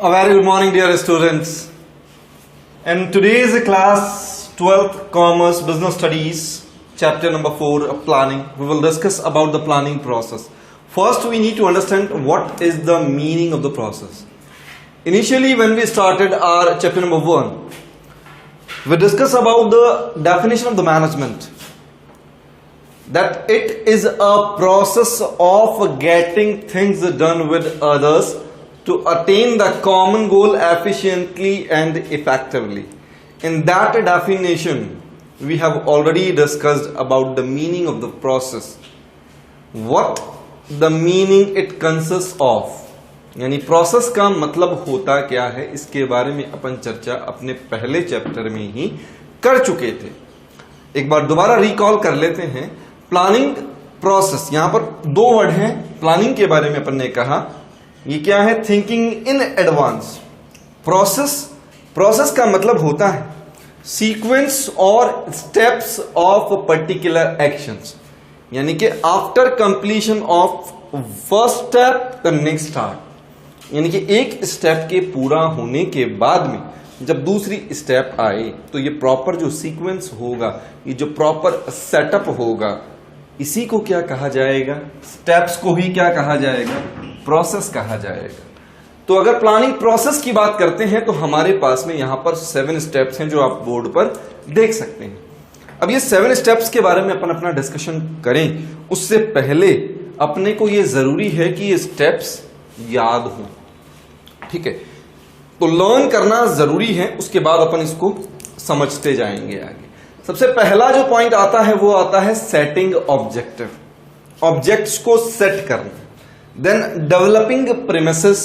A very good morning, dear students. In today's class, 12th Commerce Business Studies, chapter number 4, planning. We will discuss about the planning process. First, we need to understand what is the meaning of the process. Initially, when we started our chapter number 1, we discussed about the definition of the management. That it is a process of getting things done with others to attain the common goal efficiently and effectively. In that definition, we have already discussed about the meaning of the process. What the meaning it consists of, यानी process का मतलब होता क्या है, इसके बारे में अपन चर्चा अपने पहले चैप्टर में ही कर चुके थे. एक बार दोबारा रिकॉल कर लेते हैं. प्लानिंग प्रोसेस, यहां पर दो वर्ड हैं. प्लानिंग के बारे में अपन ने कहा, ये क्या है? Thinking in advance. प्रोसेस का मतलब होता है सीक्वेंस और स्टेप्स ऑफ पर्टिकुलर एक्शंस, यानी कि after completion of first step the next start, यानी कि एक स्टेप के पूरा होने के बाद में जब दूसरी स्टेप आए तो ये प्रॉपर जो सीक्वेंस होगा, ये जो प्रॉपर सेटअप होगा, इसी को क्या कहा जाएगा? स्टेप्स को ही क्या कहा जाएगा? प्रोसेस कहा जाएगा. तो अगर प्लानिंग प्रोसेस की बात करते हैं तो हमारे पास में यहां पर 7 स्टेप्स हैं जो आप बोर्ड पर देख सकते हैं. अब ये 7 स्टेप्स के बारे में अपन अपना डिस्कशन करें, उससे पहले अपने को ये जरूरी है कि ये स्टेप्स याद हों. ठीक है, तो लर्न करना जरूरी है, उसके बाद अपन इसको समझते जाएंगे आगे. सबसे पहला जो पॉइंट आता है वो आता है सेटिंग ऑब्जेक्टिव, ऑब्जेक्ट्स को सेट करना. Then developing premises,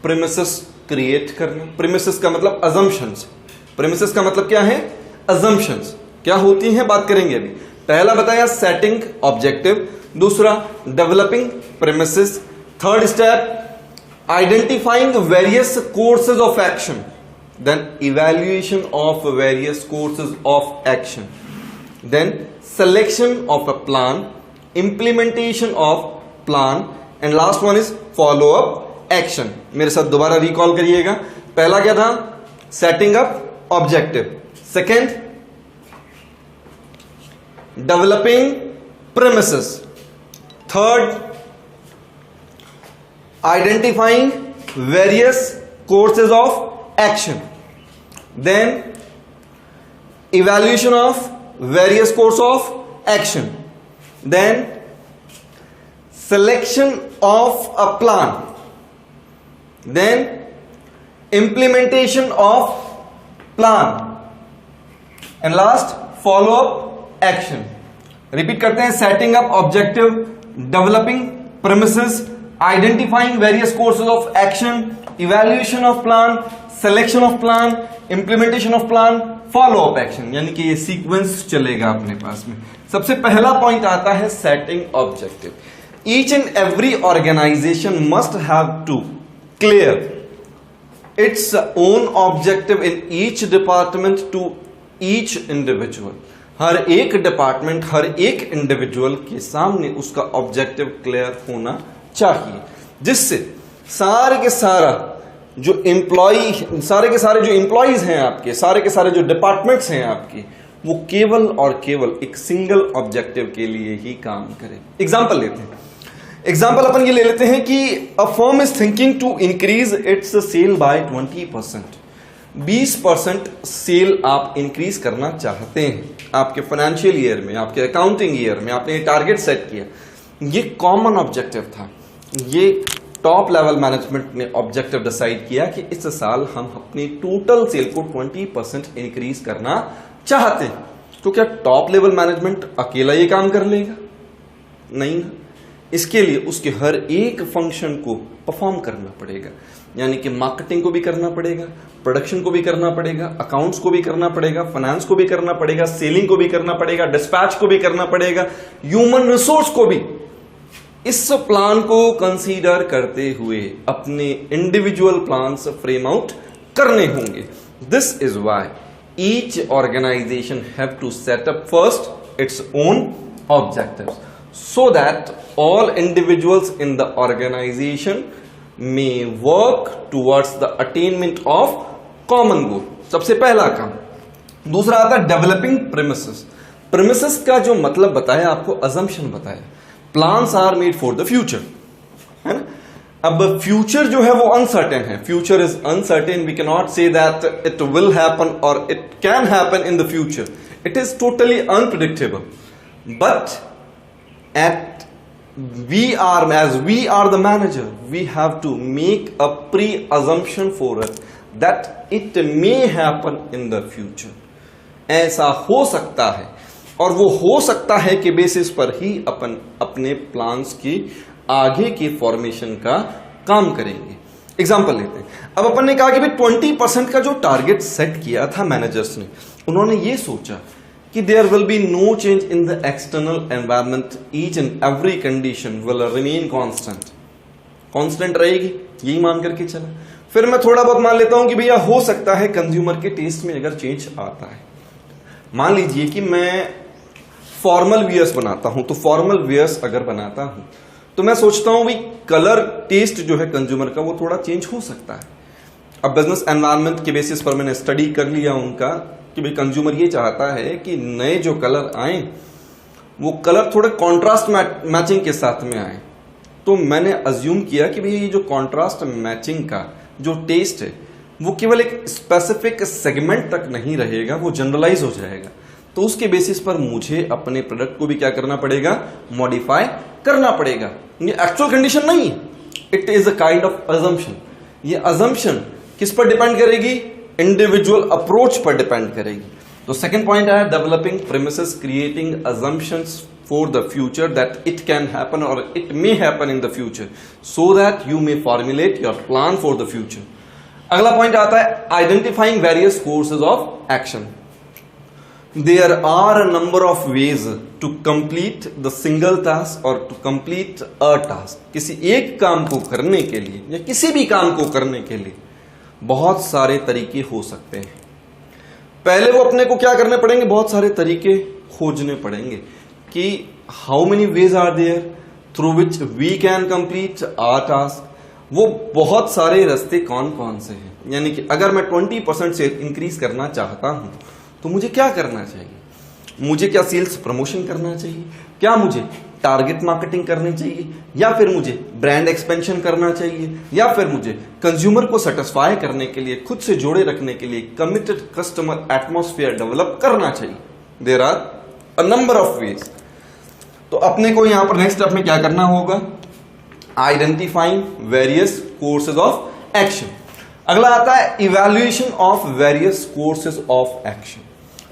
premises create करना. प्रीमिसेस का मतलब अजम्पशंस. प्रीमिसेस का मतलब क्या है? अजम्पशंस. क्या होती हैं बात करेंगे अभी. पहला बताया सेटिंग ऑब्जेक्टिव, दूसरा developing premises, third step identifying various courses of action, then evaluation of various courses of action, then selection of a plan, implementation of plan, and last one is follow up action. मेरे साथ दोबारा recall करिएगा. पहला क्या था? Setting up objective. Second developing premises. Third identifying various courses of action, then evaluation of various course of action, then selection of a plan, then implementation of plan, and last follow up action. repeat करते हैं. setting up objective, developing premises, identifying various courses of action, evaluation of plan, selection of plan, implementation of plan, follow up action. यानी कि ये sequence चलेगा अपने पास में. सबसे पहला पॉइंट आता है setting objective. Each and every organisation must have to clear its own objective in each department to each individual. हर एक डिपार्टमेंट, हर एक इंडिविजुअल के सामने उसका ऑब्जेक्टिव क्लियर होना चाहिए, जिससे सारे के सारा जो एम्प्लॉइज हैं आपके, सारे के सारे जो डिपार्टमेंट्स हैं आपके, वो केवल और केवल एक सिंगल ऑब्जेक्टिव के लिए ही काम करें. एग्जांपल लेते हैं. एग्जांपल अपन ये ले लेते हैं कि a firm is thinking to increase its sale by 20%. 20% sale आप इंक्रीज करना चाहते हैं आपके फाइनेंशियल ईयर में, आपके अकाउंटिंग ईयर में आपने टारगेट सेट किया. ये कॉमन ऑब्जेक्टिव था. ये टॉप लेवल मैनेजमेंट ने ऑब्जेक्टिव डिसाइड किया कि इस साल हम अपनी टोटल सेल को 20% इंक्रीज करना चाहते हैं. तो क्या टॉप लेवल मैनेजमेंट अकेला ये काम कर लेगा? नहीं. इसके लिए उसके हर एक फंक्शन को परफॉर्म करना पड़ेगा, यानी कि मार्केटिंग को भी करना पड़ेगा, प्रोडक्शन को भी करना पड़ेगा, अकाउंट्स को भी करना पड़ेगा, फाइनेंस को भी करना पड़ेगा, सेलिंग को भी करना पड़ेगा, डिस्पैच को भी करना पड़ेगा, ह्यूमन रिसोर्स को भी. इस प्लान को कंसीडर करते हुए अपने इंडिविजुअल प्लान्स फ्रेम आउट करने होंगे. This is why each organization have to set up first its own objectives so that all individuals in the organization may work towards the attainment of common goal, सबसे पहला काम। दूसरा आता है developing premises. Premises का जो मतलब बताया आपको, अजम्पशन बताया। Plans are made for the future, है ना। अब फ्यूचर जो है वो अनसर्टेन है, future is uncertain, we can not say that it will happen और it can happen in the future, it is totally unpredictable. But at as we are the manager, we have to make a pre-assumption for it that it may happen in the future. ऐसा हो सकता है, और वो हो सकता है कि बेसिस पर ही अपन अपने प्लान्स की आगे की फॉर्मेशन का काम करेंगे। एग्जाम्पल लेते हैं। अब अपन ने कहा कि भाई 20% का जो टारगेट सेट किया था मैनेजर्स ने, उन्होंने ये सोचा कि there will be no change in the external environment, each and every condition will remain constant रहेगी, यही मान करके चला। फिर मैं थोड़ा बहुत मान लेता हूं कि भैया हो सकता है कंज्यूमर के टेस्ट में अगर चेंज आता है। मान लीजिए कि मैं फॉर्मल वियर्स बनाता हूं, तो फॉर्मल वियर्स अगर बनाता हूं तो मैं सोचता हूं भाई कलर टेस्ट जो है कंज्यूमर का वो थोड़ा चेंज हो सकता है। अब बिजनेस एनवायरनमेंट के बेसिस पर मैंने स्टडी कर लिया उनका कि भाई कंज्यूमर ये चाहता है कि नए जो कलर आए वो कलर थोड़े कॉन्ट्रास्ट मैचिंग के साथ में आए। तो मैंने अज्यूम किया कि भाई ये जो कॉन्ट्रास्ट मैचिंग का जो टेस्ट है वो केवल एक स्पेसिफिक सेगमेंट तक नहीं रहेगा, वो जनरलाइज हो जाएगा। तो उसके बेसिस पर मुझे अपने प्रोडक्ट को भी क्या करना पड़ेगा, मॉडिफाई करना पड़ेगा। ये एक्चुअल कंडीशन नहीं, it is a kind of assumption. ये अजम्पशन किस पर डिपेंड करेगी, इंडिविजुअल अप्रोच पर डिपेंड करेगी। तो सेकंड पॉइंट है developing premises, creating assumptions for the future that it can happen or it may happen in the future so that you may formulate your plan for the future. अगला point आता है identifying various courses of action. There are a number of ways to complete the single task or to complete a task. किसी एक काम को करने के लिए या किसी भी काम को करने के लिए बहुत सारे तरीके हो सकते हैं। पहले वो अपने को क्या करने पड़ेंगे, बहुत सारे तरीके खोजने पड़ेंगे कि how many ways are there through which we can complete our task. वो बहुत सारे रास्ते कौन कौन से हैं, यानी कि अगर मैं 20% से इंक्रीज करना चाहता हूं तो मुझे क्या करना चाहिए, मुझे क्या सेल्स प्रमोशन करना चाहिए, क्या मुझे टारगेट मार्केटिंग करनी चाहिए, या फिर मुझे ब्रांड एक्सपेंशन करना चाहिए, या फिर मुझे कंज्यूमर को सेटिस्फाई करने के लिए, खुद से जोड़े रखने के लिए कमिटेड कस्टमर एटमॉस्फेयर डेवलप करना चाहिए। There are a number of ways. तो अपने को यहां पर नेक्स्ट स्टेप में क्या करना होगा, identifying various courses of action. अगला आता है evaluation of various courses of action.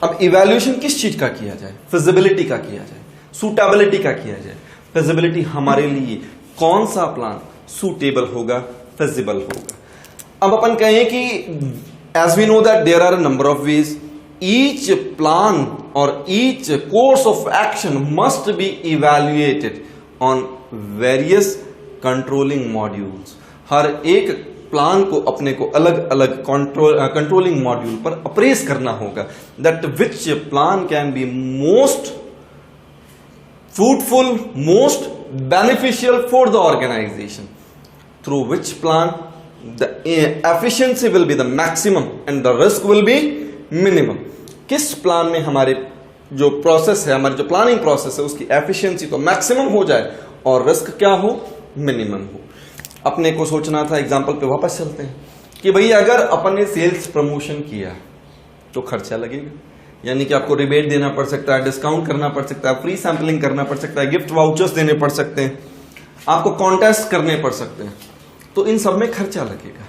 अब इवैल्यूएशन किस चीज का किया जाए, फिजिबिलिटी का किया जाए, सूटेबिलिटी का किया जाए। फिजिबिलिटी हमारे लिए कौन सा प्लान सूटेबल होगा, फिजिबल होगा। अब अपन कहें कि as we know that there are a number of ways, each plan or each course of action must be evaluated on various controlling modules. हर एक प्लान को अपने को अलग अलग कंट्रोलिंग मॉड्यूल पर अप्रेस करना होगा, that which plan can be most fruitful, most beneficial for the organization, through which plan the efficiency will be the maximum and the risk will be minimum. किस प्लान में हमारे जो प्रोसेस है, हमारी जो प्लानिंग प्रोसेस है उसकी efficiency तो मैक्सिमम हो जाए और रिस्क क्या हो, मिनिमम हो। अपने को सोचना था, एग्जांपल पे वापस चलते हैं कि भाई अगर अपन ने सेल्स प्रमोशन किया तो खर्चा लगेगा, यानी कि आपको रिबेट देना पड़ सकता है, डिस्काउंट करना पड़ सकता है, फ्री सैंपलिंग करना पड़ सकता है, गिफ्ट वाउचर्स देने पड़ सकते हैं, आपको कॉन्टेस्ट करने पड़ सकते हैं। तो इन सब में खर्चा लगेगा,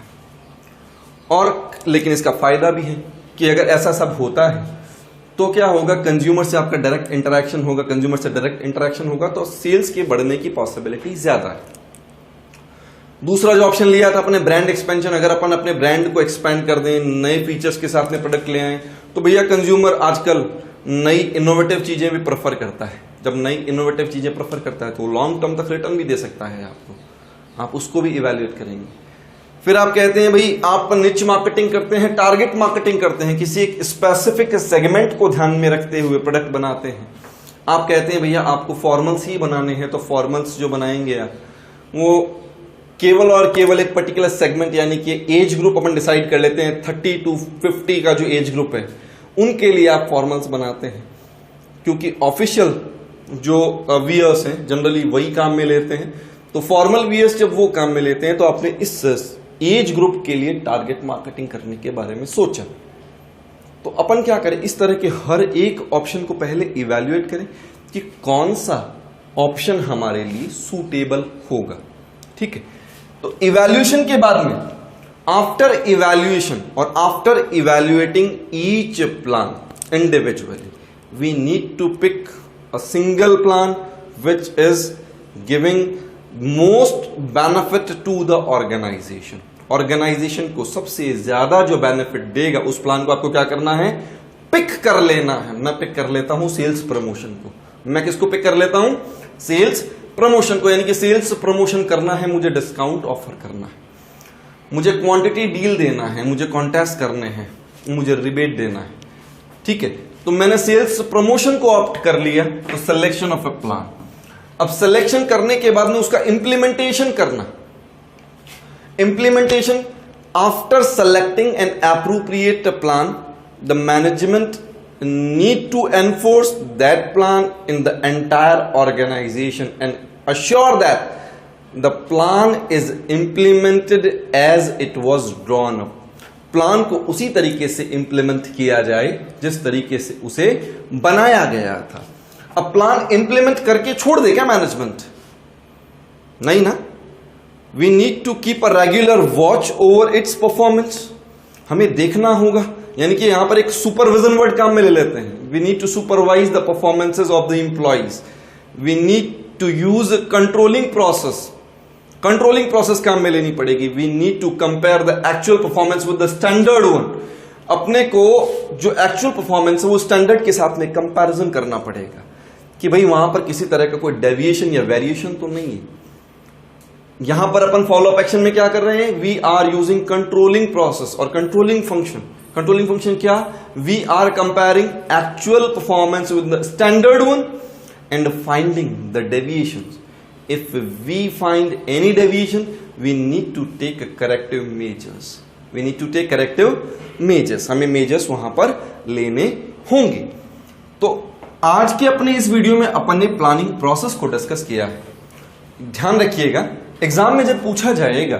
और लेकिन इसका फायदा भी है कि अगर ऐसा सब होता है तो क्या होगा, कंज्यूमर से आपका डायरेक्ट इंटरेक्शन होगा, कंज्यूमर से डायरेक्ट इंटरेक्शन होगा तो सेल्स के बढ़ने की पॉसिबिलिटी ज्यादा है। दूसरा जो ऑप्शन लिया था अपने ब्रांड एक्सपेंशन, अगर अपन अपने ब्रांड को एक्सपेंड कर दें, नए फीचर्स के साथ में प्रोडक्ट ले आए, तो भैया कंज्यूमर आजकल नई इनोवेटिव चीजें भी प्रेफर करता है। जब नई इनोवेटिव चीजें प्रेफर करता है तो लॉन्ग टर्म तक रिटर्न भी दे सकता है आपको, आप उसको भी इवेल्युएट करेंगे। फिर आप कहते हैं भाई आप निच मार्केटिंग करते हैं, टारगेट मार्केटिंग करते हैं, किसी एक स्पेसिफिक सेगमेंट को ध्यान में रखते हुए प्रोडक्ट बनाते हैं। आप कहते हैं भैया आपको फॉर्मल्स ही बनाने हैं, तो फॉर्मल्स जो बनाएंगे आप वो केवल और केवल एक पर्टिकुलर सेगमेंट यानी कि एज ग्रुप अपन डिसाइड कर लेते हैं, 30 to 50 का जो एज ग्रुप है उनके लिए आप फॉर्मल्स बनाते हैं, क्योंकि ऑफिशियल जो वियर्स हैं जनरली वही काम में लेते हैं। तो फॉर्मल वियर्स जब वो काम में लेते हैं तो आपने इस एज ग्रुप के लिए टारगेट मार्केटिंग करने के बारे में सोचा। तो अपन क्या करें, इस तरह के हर एक ऑप्शन को पहले इवैल्यूएट करें कि कौन सा ऑप्शन हमारे लिए सूटेबल होगा। ठीक है, तो इवैल्यूएशन के बाद में आफ्टर इवैल्यूएशन और after evaluating each plan individually we need to pick a single plan which is giving most benefit to the organization. Organization को सबसे ज्यादा जो बेनिफिट देगा उस प्लान को आपको क्या करना है, पिक कर लेना है। मैं पिक कर लेता हूं सेल्स प्रमोशन को। मैं किसको पिक कर लेता हूं, सेल्स प्रमोशन को, यानी कि सेल्स प्रमोशन करना है, मुझे डिस्काउंट ऑफर करना है, मुझे क्वांटिटी डील देना है, मुझे कॉन्टेस्ट करने हैं, मुझे रिबेट देना है। ठीक है, तो मैंने सेल्स प्रमोशन को ऑप्ट कर लिया, तो सिलेक्शन ऑफ ए प्लान। अब सिलेक्शन करने के बाद में उसका इंप्लीमेंटेशन करना। Implementation, after selecting an appropriate plan, the management need to enforce that plan in the entire organization and assure that the plan is implemented as it was drawn up. Plan को उसी तरीके से implement किया जाए जिस तरीके से उसे बनाया गया था। अब प्लान इंप्लीमेंट करके छोड़ दे क्या मैनेजमेंट? नहीं ना। We need to keep a regular watch over its performance. हमें देखना होगा, यानी कि यहां पर एक सुपरविजन वर्ड काम में ले लेते हैं। We need to supervise the performances of the employees. We need to use a controlling process. Controlling process काम में लेनी पड़ेगी। We need to compare the actual performance with the standard one. अपने को जो actual performance है वो standard के साथ में comparison करना पड़ेगा कि भाई वहां पर किसी तरह का कोई डेविएशन या वेरिएशन तो नहीं है। यहां पर अपन फॉलो अप एक्शन में क्या कर रहे हैं, we are using controlling process और कंट्रोलिंग फंक्शन। कंट्रोलिंग फंक्शन क्या, we are comparing actual performance with the standard one and finding the deviations. If we find any deviation we need to take corrective measures. We need to take corrective measures. हमें measures वहां पर लेने होंगे। तो आज के अपने इस वीडियो में अपन ने प्लानिंग प्रोसेस को डिस्कस किया है। ध्यान रखिएगा, एग्जाम में जब पूछा जाएगा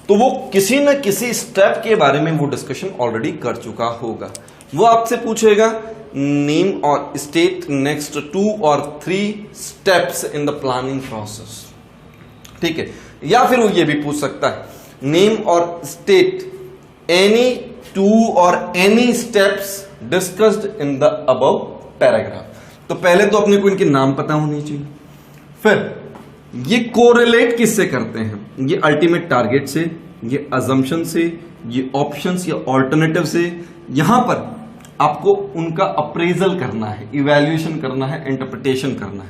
तो वो किसी न किसी स्टेप के बारे में वो डिस्कशन ऑलरेडी कर चुका होगा। वो आपसे पूछेगा नेम और state next 2 or 3 steps in the planning process. ठीक है, या फिर वो ये भी पूछ सकता है नेम और state any 2 or any steps discussed in the above paragraph. तो पहले तो अपने को इनके नाम पता होने चाहिए, फिर ये कोरिलेट किससे करते हैं, ये अल्टीमेट टारगेट से, ये अजम्पशन से, ये ऑप्शंस या ऑल्टरनेटिव से। यहां पर आपको उनका अप्रेजल करना है, इवैल्यूएशन करना है, इंटरप्रिटेशन करना है।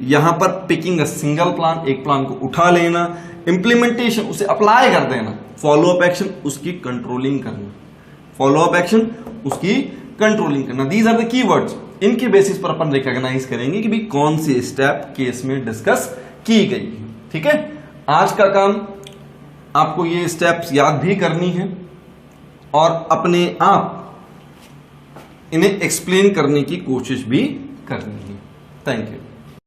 यहां पर पिकिंग अ सिंगल प्लान, एक प्लान को उठा लेना, इंप्लीमेंटेशन उसे अप्लाई कर देना, फॉलो अप एक्शन उसकी कंट्रोलिंग करना, फॉलो अप एक्शन उसकी कंट्रोलिंग करना। These are the keywords. इनके बेसिस पर अपन रिकॉग्नाइज करेंगे कि भाई कौन सी स्टेप केस में डिस्कस की गई। ठीक है, आज का काम आपको ये स्टेप्स याद भी करनी है और अपने आप इन्हें एक्सप्लेन करने की कोशिश भी करनी है। Thank you.